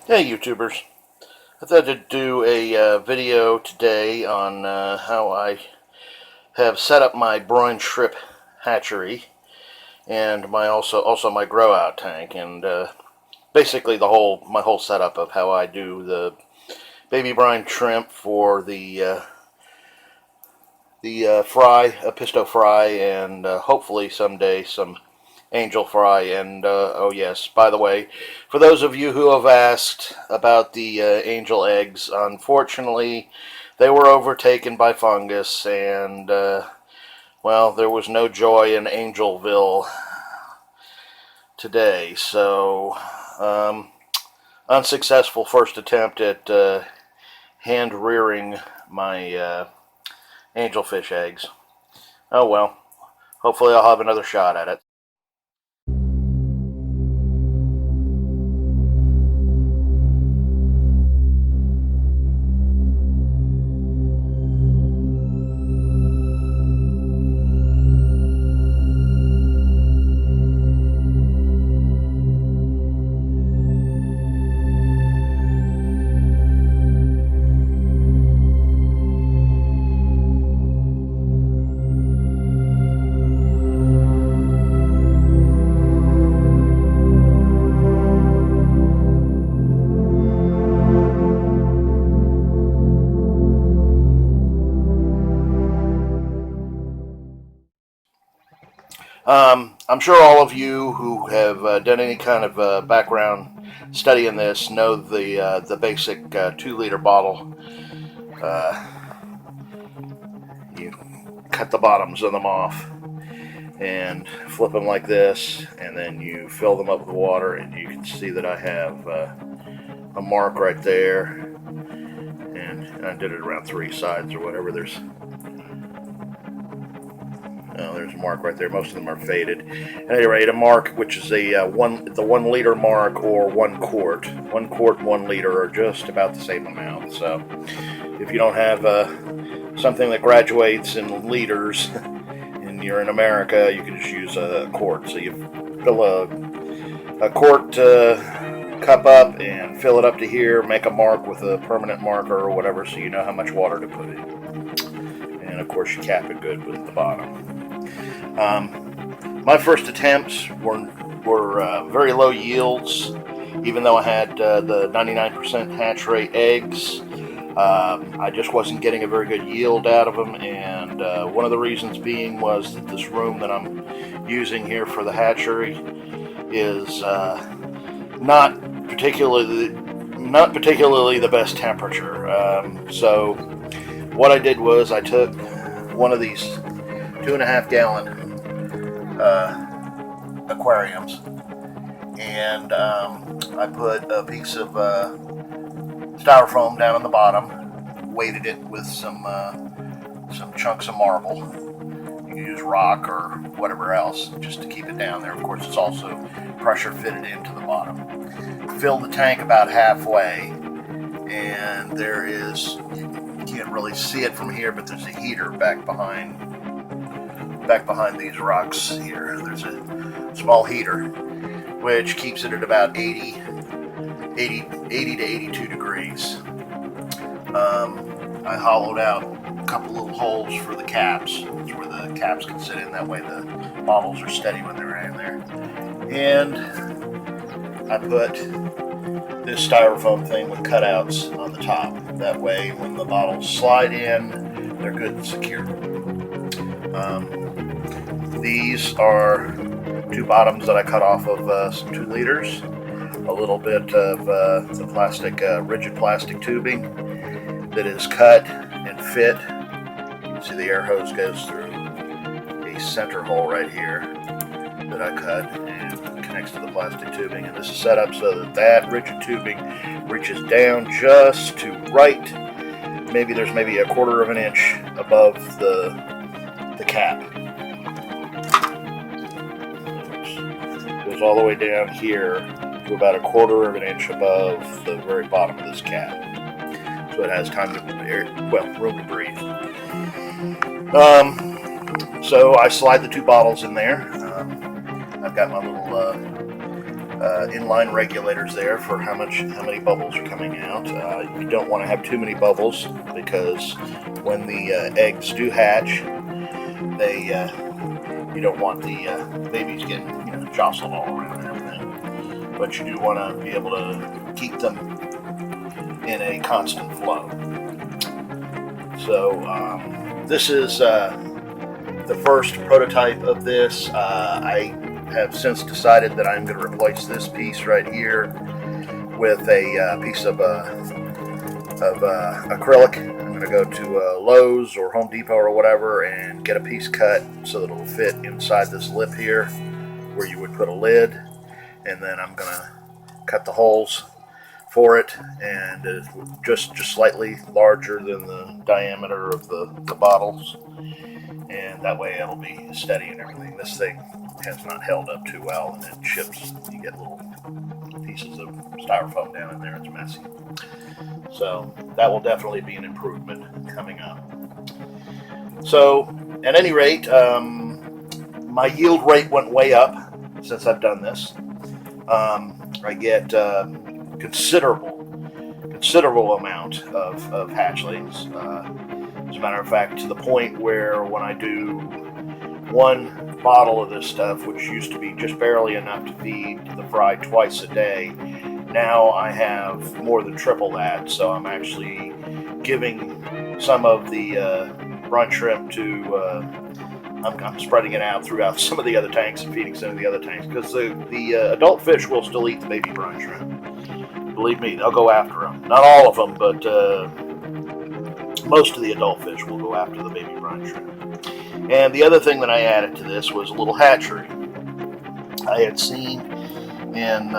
Hey YouTubers, I thought I'd do a video today on how I have set up my brine shrimp hatchery and my also my grow out tank, and basically my whole setup of how I do the baby brine shrimp for the fry, a pisto fry, and hopefully someday some angel fry. And oh yes, by the way, for those of you who have asked about the angel eggs, unfortunately they were overtaken by fungus, and well, there was no joy in Angelville today. So unsuccessful first attempt at hand rearing my angelfish eggs. Oh well, hopefully I'll have another shot at it. I'm sure all of you who have done any kind of background study in this know the basic 2-liter bottle. Uh, you cut the bottoms of them off and flip them like this, and then you fill them up with water, and you can see that I have a mark right there, and I did it around 3 sides or whatever. There's a mark right there. Most of them are faded. At any rate, a mark which is the 1 liter mark, or 1 quart. 1 quart and 1 liter are just about the same amount. So if you don't have something that graduates in liters and you're in America, you can just use a quart. So you fill a quart cup up and fill it up to here, make a mark with a permanent marker or whatever, so you know how much water to put in. And of course you cap it good with the bottom. My first attempts were very low yields, even though I had the 99% hatch rate eggs. I just wasn't getting a very good yield out of them, and one of the reasons being was that this room that I'm using here for the hatchery is not particularly the best temperature. So what I did was I took one of these 2.5 gallon aquariums, and I put a piece of styrofoam down on the bottom, weighted it with some chunks of marble. You can use rock or whatever else just to keep it down there. Of course, it's also pressure fitted into the bottom. Filled the tank about halfway, and there is, you can't really see it from here, but there's a heater back behind these rocks here. There's a small heater which keeps it at about 80 to 82 degrees. I hollowed out a couple little holes for the caps. That's where the caps can sit in. That way the bottles are steady when they're in there. And I put this styrofoam thing with cutouts on the top. That way when the bottles slide in, they're good and secure. These are 2 bottoms that I cut off of some 2 liters. A little bit of the plastic, rigid plastic tubing that is cut and fit. You can see the air hose goes through a center hole right here that I cut and connects to the plastic tubing. And this is set up so that rigid tubing reaches down just to right. There's maybe a 1/4 of an inch above the cap. Goes all the way down here to about a 1/4 of an inch above the very bottom of this cap, so it has time to room to breathe. So I slide the 2 bottles in there. I've got my little inline regulators there for how many bubbles are coming out. You don't want to have too many bubbles because when the eggs do hatch, they you don't want the babies getting jostled all around and everything. But you do want to be able to keep them in a constant flow. So this is the first prototype of this. I have since decided that I'm going to replace this piece right here with a piece of acrylic. I'm going to go to Lowe's or Home Depot or whatever and get a piece cut so that it'll fit inside this lip here where you would put a lid, and then I'm going to cut the holes for it, and just slightly larger than the diameter of the bottles, and that way it'll be steady and everything. This thing has not held up too well, and it chips. You get little pieces of styrofoam down in there. It's messy. So that will definitely be an improvement coming up. So at any rate, my yield rate went way up since I've done this. I get considerable amount of hatchlings. As a matter of fact, to the point where when I do one bottle of this stuff, which used to be just barely enough to feed the fry twice a day, now I have more than triple that. So I'm actually giving some of the brine shrimp to I'm spreading it out throughout some of the other tanks and feeding some of the other tanks, because the adult fish will still eat the baby brine shrimp. Believe me, they'll go after them. Not all of them, but most of the adult fish will go after the baby brine shrimp. And the other thing that I added to this was a little hatchery. I had seen in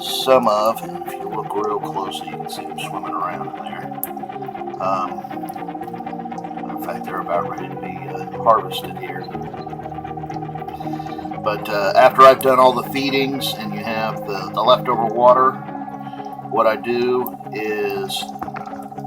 some of, if you look real closely, you can see them swimming around in there. In fact, they're about ready to be harvested here. But after I've done all the feedings and you have the leftover water, what I do is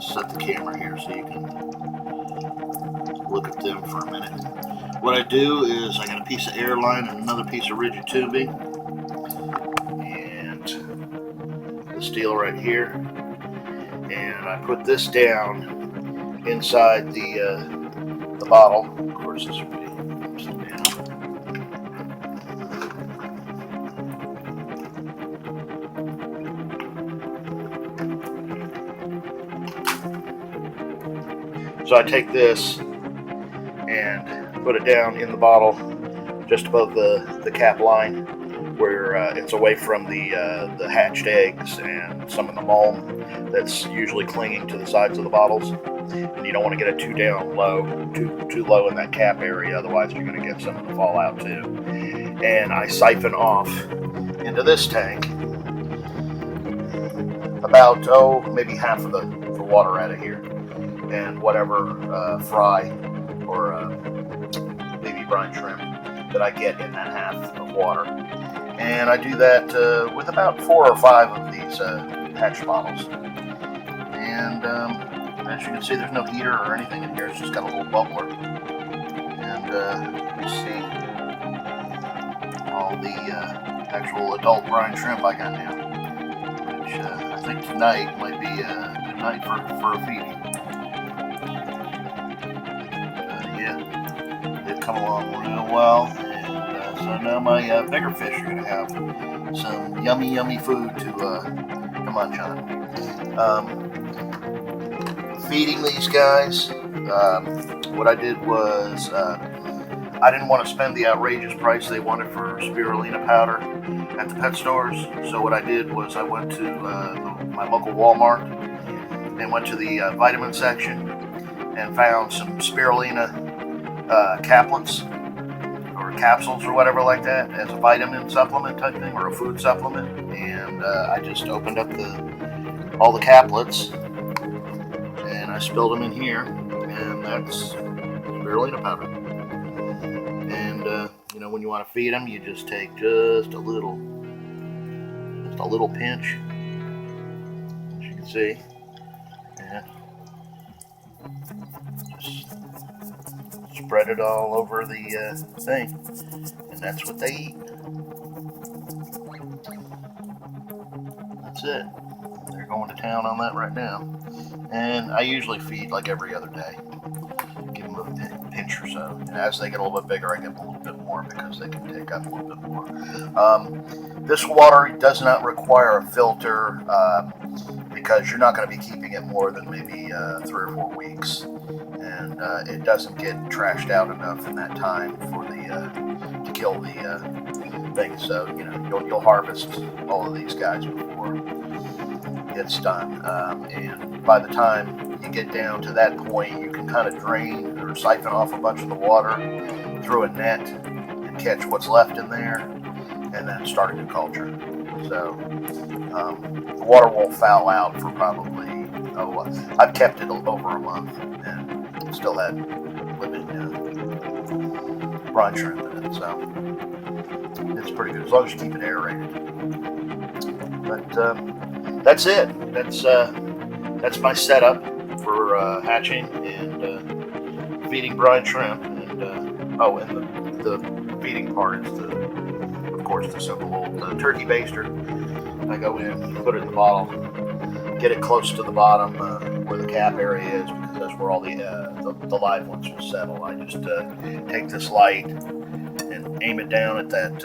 set the camera here so you can look at them for a minute. What I do is I got a piece of air line and another piece of rigid tubing and the steel right here, and I put this down inside the bottle. Of course, this would be upside down. So I take this and put it down in the bottle just above the cap line where it's away from the hatched eggs and some of the mulm that's usually clinging to the sides of the bottles. And you don't want to get it too low in that cap area, otherwise you're going to get some of the fallout too. And I siphon off into this tank about maybe half of the water out of here, and whatever fry or baby brine shrimp that I get in that half of water. And I do that with about 4 or 5 of these hatch bottles. And as you can see, there's no heater or anything in here. It's just got a little bubbler. And you see all the actual adult brine shrimp I got now, which I think tonight might be a good night for a feeding. Yeah, they've come along real well, and so now my bigger fish are going to have some yummy food to munch on. Feeding these guys, what I did was I didn't want to spend the outrageous price they wanted for spirulina powder at the pet stores, so what I did was I went to my local Walmart and went to the vitamin section and found some spirulina caplets or capsules or whatever like that as a vitamin supplement type thing or a food supplement, and I just opened up all the caplets and I spilled them in here, and that's spirulina powder. And when you want to feed them, you just take just a little pinch, as you can see, and just spread it all over the thing, and that's what they eat. that's it. They're going to town on that right now. And I usually feed like every other day. Give them a pinch or so. And as they get a little bit bigger, I give them a little bit more because they can take up a little bit more. This water does not require a filter because you're not going to be keeping it more than maybe 3 or 4 weeks. And it doesn't get trashed out enough in that time for to kill the thing. So, you know, you'll harvest all of these guys before it's done. And by the time you get down to that point, you can kind of drain or siphon off a bunch of the water through a net and catch what's left in there, and then start a new culture. So the water won't foul out for probably, I've kept it over a month and still had living brine shrimp in it. So it's pretty good as long as you keep it aerated. But that's it. That's my setup for hatching and feeding brine shrimp. And and the feeding part is of course the simple old turkey baster. I go in, put it in the bottle, get it close to the bottom where the cap area is, because that's where all the live ones will settle. I just take this light and aim it down at that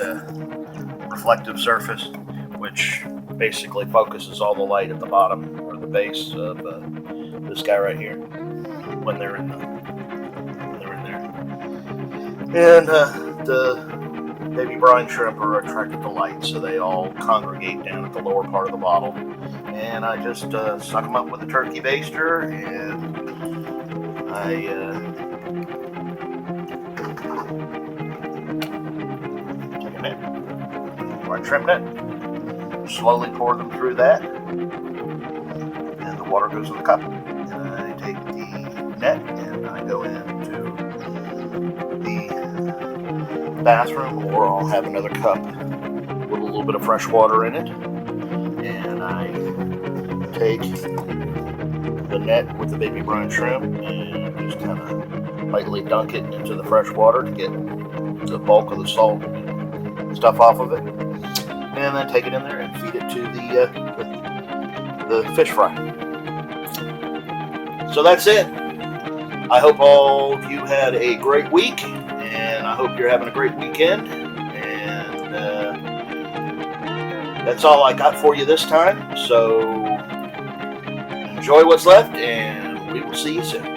reflective surface, which basically focuses all the light at the bottom or the base of this guy right here when they're in there. And the baby brine shrimp are attracted to light, so they all congregate down at the lower part of the bottle. And I just suck them up with a turkey baster, and I take a net, brine shrimp net, slowly pour them through that, and the water goes in the cup. And I take the net and I go into the bathroom, or I'll have another cup with a little bit of fresh water in it, and I take the net with the baby brine shrimp and just kind of lightly dunk it into the fresh water to get the bulk of the salt and stuff off of it, and then take it in there and feed it to the fish fry. So that's it. I hope all of you had a great week, and I hope you're having a great weekend. And that's all I got for you this time. So enjoy what's left, and we will see you soon.